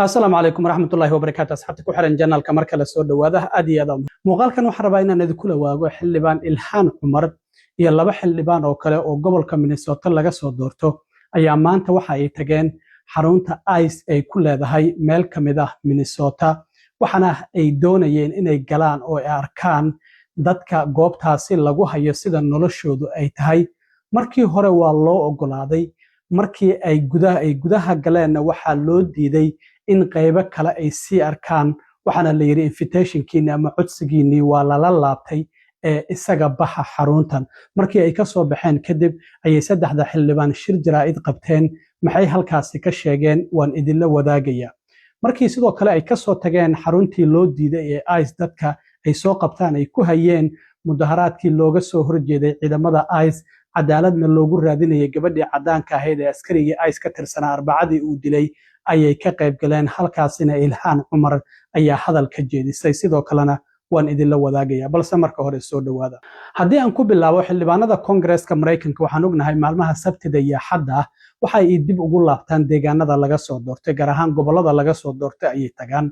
السلام عليكم ورحمة الله وبركاته أصحابتك وحرن جنال كمركز السود وهذا أدي هذا مقال وحنا ربعنا نذكر واجو حلبان إلحان عمر يلا بحلبان أو كلا أو قبل كم من السوق لقى صوت دورته أيام ما أنت وحى تجين حرونتا آيس أي كل هذا هاي مال كمده من السوتا وحنا أي دونيين إن الجلان أو أركان dadka goobtaasi lagu hayo sida noloshoodu ay tahay markii hore waa loo ogolaaday markii ay gudaha galeen waxa loo diiday in qaybo kale ay si arkaan waxana la yiri invitationkiina ama codsigiini waa la laabtay isaga baxa xaruntan markii ay ka soo baxeen kadib ayay saddexda xildhibaan shir jaraa'id qabteen maxay halkaasi ka sheegeen waan idinla wadaagaya markii sidoo kale ay ka soo tageen xaruntii loo diiday ee ICE dadka ay soo qabtaan ay ku hayeen mudaharaadkii looga soo horjeeday ciidamada ICE cadaaladna loogu raadinayay gabadhii cadaanka ahayd ee askarigii ICE ka tirsanaa arbacadii uu dilay ayay ka qayb galeen halkaasina Ilhaan Cumar ayaa hadal ka jeedisay sidoo kalena waan idinla wadaagaya balse marka hore soo dhawaada haddii aan ku bilaabo xildhibaanada Congress-ka Mareykanka waxaan ognahay maalmaha Sabtida iyo Axadda waxa ay dib ugu laabtaan deegaanada laga soo doortay gaar ahaan gobolada laga soo doortay ayay tagaan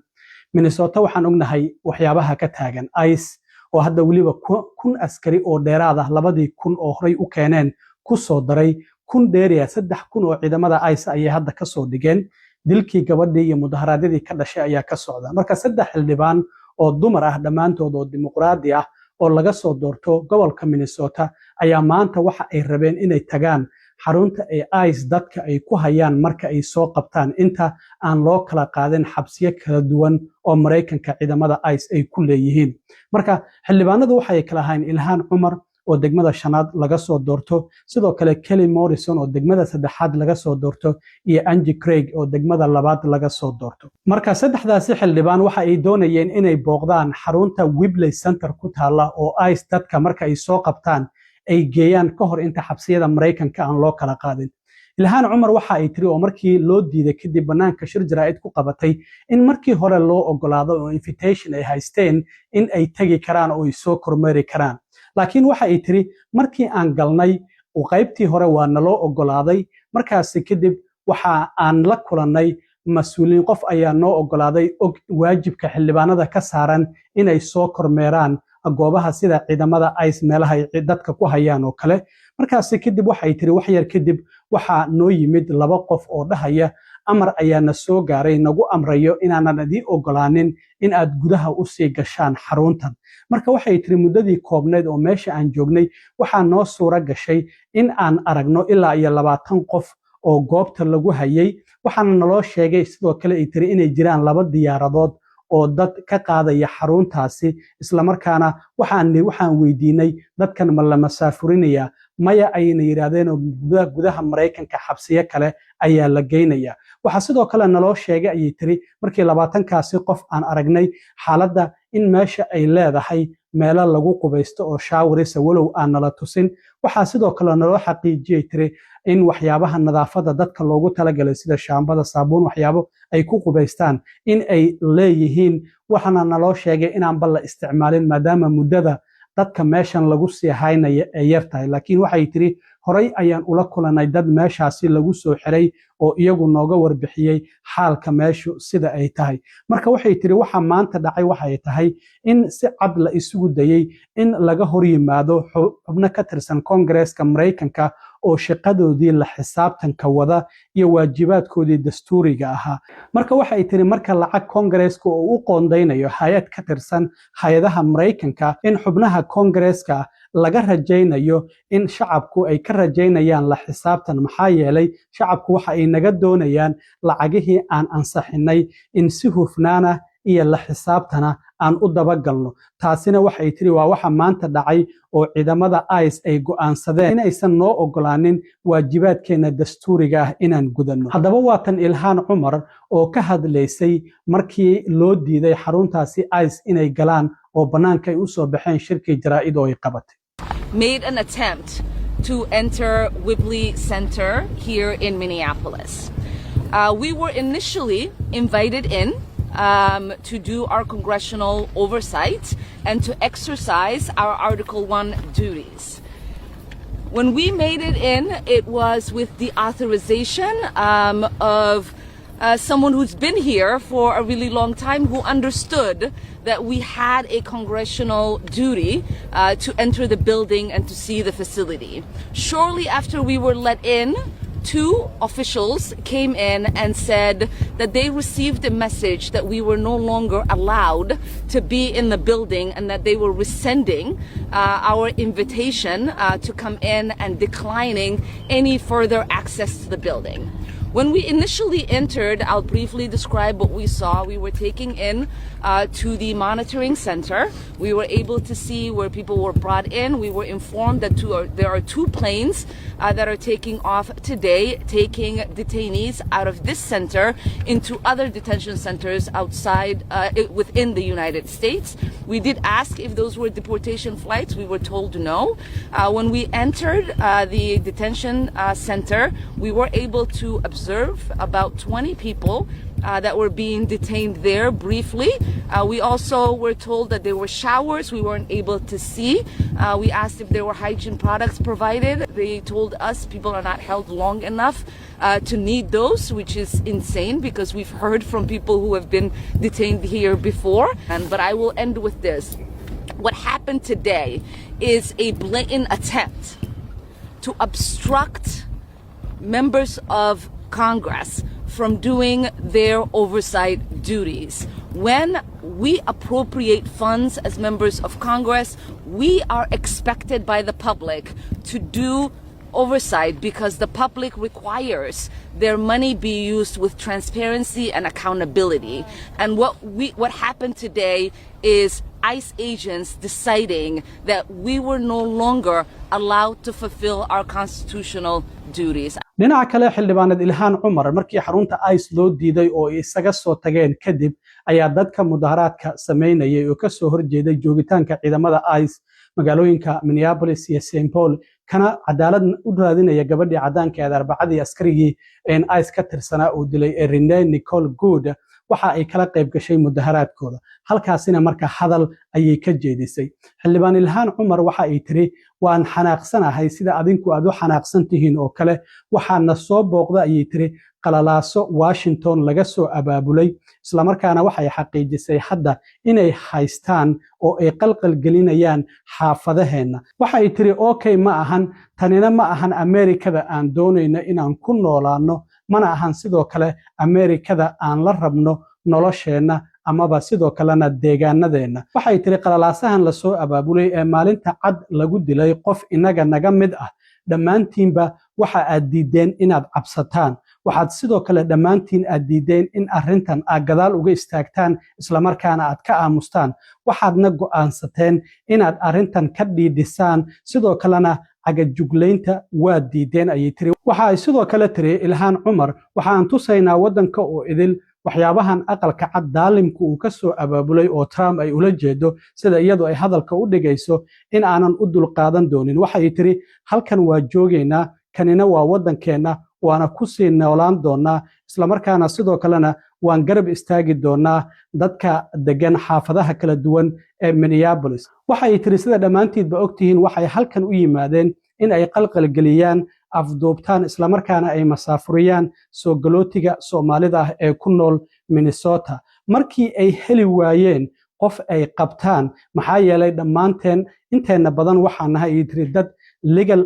Minnesota waxaan ognahay waxyaabaha ka taagan ICE oo hadda waliba 1000 askari oo dheeraad ah 2000 oo horay u keeneen ku soo daray 1000 dheeriya 3000 oo ciidamada ICE ayay hadda ka soo dhigeen dilkii gabadhii iyo mudaharaadyadii ka dhashay ayaa ka socda marka saddex xildhibaan oo dumar ah dhamaantood oo dimuqraadi ah oo laga soo doorto gobolka Minnesota ayaa maanta waxa ay rabeen inay tagaan xarunta ay ICE dadka ay ku hayaan marka ay soo qabtaan inta aan loo kala qaadin xabsiyo kala duwan oo Mareykanka ciidamada ICE ay ku leeyihiin marka xildhibaanadu waxay kala ahayn Ilhaan Cumar oo degmada shanaad laga soo doorto sidoo kale Kelly Morrison oo degmada saddexaad laga soo doorto iyo Angie Craig oo degmada labaad laga soo doorto marka saddexdaasi xildhibaan waxa ay doonayeen inay booqdaan xarunta Whibley Center ku taala oo ICE dadka marka ay soo qabtaan ay geeyaan ka hor inta xabsiyada Mareykanka aan loo kala qaadin Ilhaan Cumar waxa ay tiri oo markii loo diiday kadib banaanka shir jaraa'id ku qabatay in markii hore loo ogolaado oo invitation ay haysteen in ay tagi karaan oo ay soo kormeeri karaan laakiin waxa ay tiri markii aan galnay oo qaybtii hore waa naloo ogolaaday markaas kadib waxa aan la kulanay mas'uuliin qof ayaa noo ogolaaday waajibka xildhibaanada ka saaran inay soo kormeeraan goobaha sida ciidamada ICE meelaha ay dadka ku hayaan oo kale markaas kadib waxa ay tiri wax yar kadib waxa noo yimid laba qof oo dhahaya amar ayaana soo gaaray nagu amrayo inaanan idin ogolaanin in aad gudaha u sii gashaan xaruntan marka waxay tiri muddadii koobneed oo meesha aan joognay waxa noo suura gashay in aan aragno ilaa iyo 20 qof oo goobta lagu hayay waxaana naloo sheegay sidoo kale ay tiri inay jiraan laba diyaaradood oo dad ka qaadaya xaruntaasi isla markaana waxaan weydiinay dadkan ma la masaafurinaya maya ayna yiraahdeen oo gudaha Mareykanka xabsiyo kale ayaa la geynaya waxa sidoo kale naloo sheegay ay tiri markii 20 kaasi qof aan aragnay xaaladda in meesha ay leedahay meelo lagu qubaysto oo shaawarisa walow aan nala tusin waxa sidoo kale naloo xaqiijiyay tiri in waxyaabaha nadaafada dadka loogu talagalay sida shaambada saabuun waxyaabo ay ku qubaystaan in ay leeyihiin waxana naloo sheegay inaan bal la isticmaalin maadaama muddada dadka meeshan lagu sii haynaya ay yartahay laakiin waxay tiri horay ayaan ula kulanay dad meeshaasi lagu soo xiray oo iyagu nooga warbixiyay xaalka meeshu sida ay tahay marka waxay tiri waxa maanta dhacay waxay tahay in si cad la isugu dayay in laga hor yimaado xubno ka tirsan Congress-ka Mareykanka oo shaqadoodii la xisaabtanka wada iyo waajibaadkoodii dastuuriga ahaa marka waxa ay tiri marka lacag Congress-ka oo u qoondeynayo hay'ad ka tirsan hay'adaha Mareykanka in xubnaha Congress-ka laga rajaynayo in shacabku ay ka rajaynayaan la xisaabtan maxaa yeelay shacabku waxa ay naga doonayaan lacagihii aan ansaxinay in si hufnaana iyo la xisaabtana aan u dabagalno taasina waxay tiri waa waxa maanta dhacay oo ciidamada ICE ay go'aansadeen inaysan noo ogolaanin waajibaadkeena dastuuriga ah inaan gudano haddaba waa tan Ilhaan Cumar oo ka hadlaysay markii loo diiday xaruntaasi ICE inay galaan oo banaanka ay u soo baxeen shirkii jaraa'id oo ay qabatay made an attempt to enter Whibley Center here in Minneapolis. We were initially invited in to do our congressional oversight and to exercise our Article 1 duties. When we made it in, it was with the authorization of someone who's been here for a really long time, who understood that we had a congressional duty to enter the building and to see the facility. Shortly after we were let in, two officials came in and said that they received a message that we were no longer allowed to be in the building and that they were rescinding our invitation to come in and declining any further access to the building. When we initially entered, I'll briefly describe what we saw. We were taken in to the monitoring center. We were able to see where people were brought in. We were informed that there are two planes that are taking off today, taking detainees out of this center into other detention centers outside, within the United States. We did ask if those were deportation flights. We were told no. When we entered the detention center, we were able to observe about 20 people that were being detained there briefly. We also were told that there were showers we weren't able to see. We asked if there were hygiene products provided. They told us people are not held long enough to need those, which is insane because we've heard from people who have been detained here before. But I will end with this. What happened today is a blatant attempt to obstruct members of Congress from doing their oversight duties. When we appropriate funds as members of Congress, we are expected by the public to do oversight because the public requires their money be used with transparency and accountability. And what happened today is ICE agents deciding that we were no longer allowed to fulfill our constitutional duties. dhinaca kale xildhibaanad Ilhaan Cumar markii xarunta ICE loo diiday oo ay isaga soo tageen kadib ayaa dadka mudaharaadka sameynayay oo ka soo horjeeday joogitaanka ciidamada ICE magaalooyinka Minneapolis iyo St. Paul kana cadaalad u raadinaya gabadhii cadaanka ee arbacadii askarigii ICE ka tirsanaa oo dilay Renee Nicole Good waxa ay kala qayb gashay mudaharaadkooda halkaasina marka hadal ayay ka jeedisay xildhibaan Ilhaan Cumar waxa ay tiri waan xanaaqsanahay sida adinku aad u xanaaqsan tihiin oo kale waxaana soo booqda ayay tiri qalalaaso Washington laga soo abaabulay isla markaana waxay xaqiijisay hadda inay haystaan oo ay qalqal gelinayaan xaafadaheena waxa ay tiri okay ma ahan tanina ma ahan Amerikada aan doonayna inaan ku noolaano mana ahan sidoo kale Amerikada aan la rabno nolosheena amaba sidoo kalena deegaanadeena waxay tiri qalalaasahan la soo abaabulay ee maalinta cad lagu dilay qof inaga naga mid ah dhammaantiinba waxa aad diideen inaad cabsataan waxaad sidoo kale dhammaantiin aad diideen in arrintan aad gadaal uga istaagtaan isla markaana aad ka aamustaan waxaadna go'aansateen inaad arrintan ka dhiidhisaan sidoo kalena cagajuglaynta waa diideen ayay tiri waxa ay sidoo kale tiri Ilhaan Cumar waxaan tusaynaa wadanka oo idil waxyaabahan aqalka cad daalimku uu ka soo abaabulay oo Trump ay ula jeedo sida iyadoo ay hadalka u dhigayso in aanan u dul qaadan doonin waxa ay tiri halkan waa joogeynaa kanina waa wadankeena waana ku sii noolaan doonaa isla markaana sidoo kalena waan garab istaagi doonaa dadka degan xaafadaha kala duwan ee Minneapolis waxa ay tiri sida dhamaantiidba ogtihiin waxay halkan u yimaadeen in ay qalqal geliyaan afduubtaan isla markaana ay masaafuriyaan soo galootiga Soomaalida ah ee ku nool Minnesota markii ay heli waayeen qof ay qabtaan maxaa yeelay dhammaanteen inteena badan waxaan nahay tiri dad legal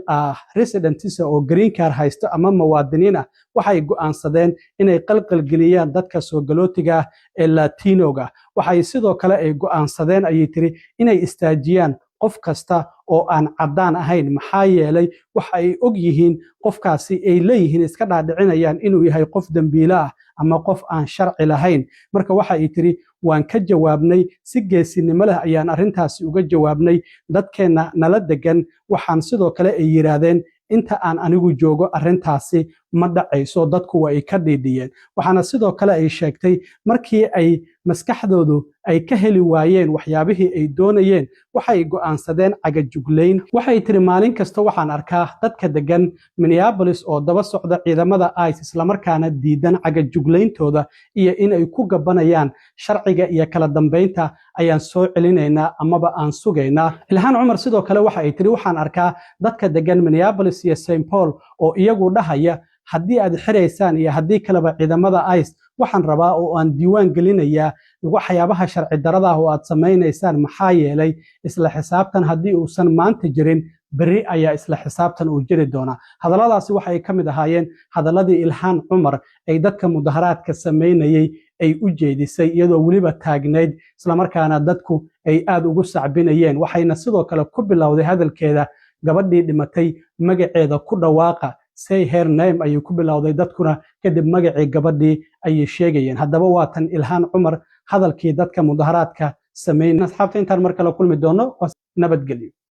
residents oo green card haysto ama muwaadiniin ah waxay go'aansadeen inay qalqal geliyaan dadka soo galootiga ee Latinoga waxay sidoo kale ay go'aansadeen ayay tiri inay istaajiyaan qof kasta oo aan cadaan ahayn maxaa yeelay waxa ay og yihiin qofkaasi ay leeyihiin iska dhaadhicinayaan inuu yahay qof dambiile ah ama qof aan sharci lahayn marka waxa ay tiri waan ka jawaabnay si geesinimo leh ayaan arrintaasi uga jawaabnay dadkeena nala degan waxaan sidoo kale ay yiraahdeen inta aan anigu joogo arrintaasi ma dhacayso dadku way ka dhiidhiyeen waxaana sidoo kale ay sheegtay markii ay maskaxdoodu ay ka heli waayeen waxyaabihii ay doonayeen waxay go'aansadeen cagajuglayn waxay tiri maalin kasta waxaan arkaa dadka degan Minneapolis oo daba socda ciidamada ICE isla markaana diidan cagajuglayntooda iyo in ay ku gabanayaan sharciga iyo kala dambeynta ayaan soo celinaynaa amaba aan sugaynaa Ilhaan Cumar sidoo kale waxa ay tiri waxaan arkaa dadka degan Minneapolis iyo St. Paul oo iyagu dhahaya haddii aad xiraysaan iyo haddii kaleba ciidamada ICE waxaan rabaa oo aan diiwaan gelinayaa waxyaabaha sharci darada ah oo aad samaynaysaan maxaa yeelay isla xisaabtan haddii uusan maanta jirin berri ayaa isla xisaabtan uu jiri doonaa. Hadalladaasi waxay ka mid ahaayeen hadalladii Ilhaan Cumar ay dadka mudaharaadka samaynayay ay u jeedisay iyadoo weliba taagnayd islamarkaana dadku ay aad ugu sacbinayeen. Waxayna sidoo kale ku bilowday hadalkeeda gabadhii dhimatay magaceeda ku dhawaaqa, say her name ayay ku bilowday, dadkuna kadib magacii gabadhii ayay sheegayeen. Haddaba waa tan Ilhaan Cumar hadalkii dadka mudaharaadka samaynayay. Asxaabta intaan mar kale kulmi doono nabadgelyo.